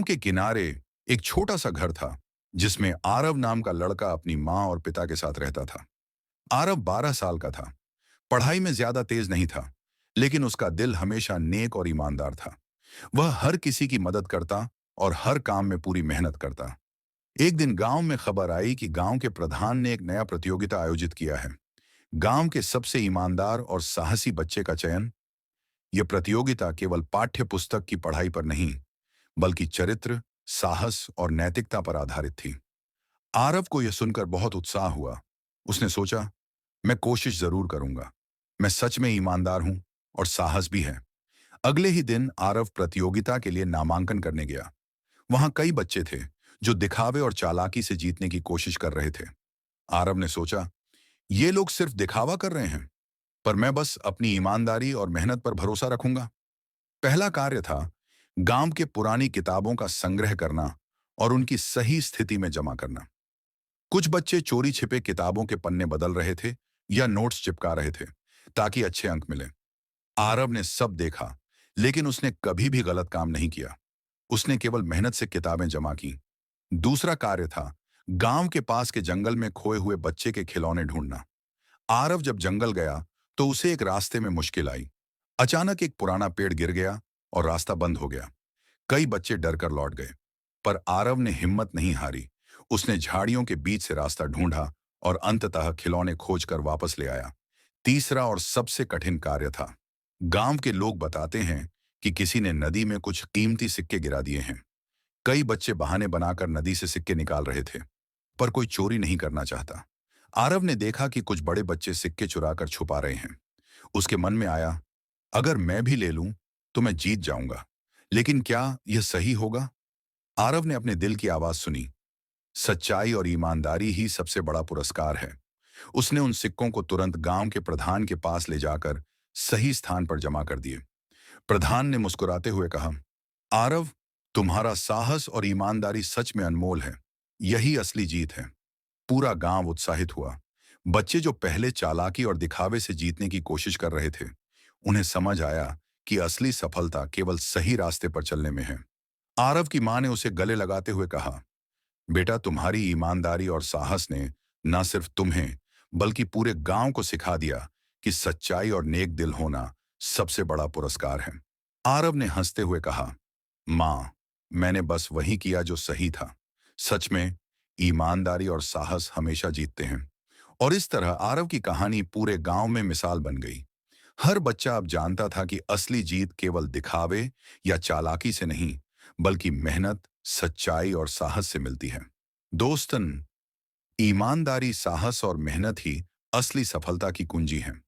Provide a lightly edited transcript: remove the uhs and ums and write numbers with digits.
के किनारे एक छोटा सा घर था जिसमें आरव नाम का लड़का अपनी माँ और पिता के साथ रहता था। आरव 12 साल का था। पढ़ाई में ज्यादा तेज नहीं था, लेकिन उसका दिल हमेशा नेक और ईमानदार था। वह हर किसी की मदद करता और हर काम में पूरी मेहनत करता। एक दिन गांव में खबर आई कि गांव के प्रधान ने एक नया प्रतियोगिता आयोजित किया है। गांव के सबसे ईमानदार और साहसी बच्चे का चयन। यह प्रतियोगिता केवल पाठ्य पुस्तक की पढ़ाई पर नहीं, बल्कि चरित्र, साहस और नैतिकता पर आधारित थी। आरव को यह सुनकर बहुत उत्साह हुआ। उसने सोचा, मैं कोशिश जरूर करूंगा। मैं सच में ईमानदार हूं और साहस भी है। अगले ही दिन आरव प्रतियोगिता के लिए नामांकन करने गया। वहां कई बच्चे थे जो दिखावे और चालाकी से जीतने की कोशिश कर रहे थे। आरव ने सोचा, ये लोग सिर्फ दिखावा कर रहे हैं, पर मैं बस अपनी ईमानदारी और मेहनत पर भरोसा रखूंगा। पहला कार्य था गांव के पुरानी किताबों का संग्रह करना और उनकी सही स्थिति में जमा करना। कुछ बच्चे चोरी छिपे किताबों के पन्ने बदल रहे थे या नोट्स चिपका रहे थे ताकि अच्छे अंक मिले। आरव ने सब देखा, लेकिन उसने कभी भी गलत काम नहीं किया। उसने केवल मेहनत से किताबें जमा की। दूसरा कार्य था गांव के पास के जंगल में खोए हुए बच्चे के खिलौने ढूंढना। आरव जब जंगल गया तो उसे एक रास्ते में मुश्किल आई। अचानक एक पुराना पेड़ गिर गया और रास्ता बंद हो गया। कई बच्चे डरकर लौट गए, पर आरव ने हिम्मत नहीं हारी। उसने झाड़ियों के बीच से रास्ता ढूंढा और अंततः खिलौने खोजकर वापस ले आया। तीसरा और सबसे कठिन कार्य था। गांव के लोग बताते हैं कि किसी ने नदी में कुछ कीमती सिक्के गिरा दिए हैं। कई बच्चे बहाने बनाकर नदी से सिक्के निकाल रहे थे, पर कोई चोरी नहीं करना चाहता। आरव ने देखा कि कुछ बड़े बच्चे सिक्के चुराकर छुपा रहे हैं। उसके मन में आया, अगर मैं भी ले लूं तो मैं जीत जाऊंगा, लेकिन क्या यह सही होगा? आरव ने अपने दिल की आवाज सुनी। सच्चाई और ईमानदारी ही सबसे बड़ा पुरस्कार है। उसने उन सिक्कों को तुरंत गांव के प्रधान के पास ले जाकर सही स्थान पर जमा कर दिए। प्रधान ने मुस्कुराते हुए कहा, आरव, तुम्हारा साहस और ईमानदारी सच में अनमोल है। यही असली जीत है। पूरा गांव उत्साहित हुआ। बच्चे जो पहले चालाकी और दिखावे से जीतने की कोशिश कर रहे थे, उन्हें समझ आया कि असली सफलता केवल सही रास्ते पर चलने में है। आरव की मां ने उसे गले लगाते हुए कहा, बेटा, तुम्हारी ईमानदारी और साहस ने न सिर्फ तुम्हें बल्कि पूरे गांव को सिखा दिया कि सच्चाई और नेक दिल होना सबसे बड़ा पुरस्कार है। आरव ने हंसते हुए कहा, मां, मैंने बस वही किया जो सही था। सच में ईमानदारी और साहस हमेशा जीतते हैं। और इस तरह आरव की कहानी पूरे गांव में मिसाल बन गई। हर बच्चा अब जानता था कि असली जीत केवल दिखावे या चालाकी से नहीं, बल्कि मेहनत, सच्चाई और साहस से मिलती है। दोस्तन, ईमानदारी, साहस और मेहनत ही असली सफलता की कुंजी है।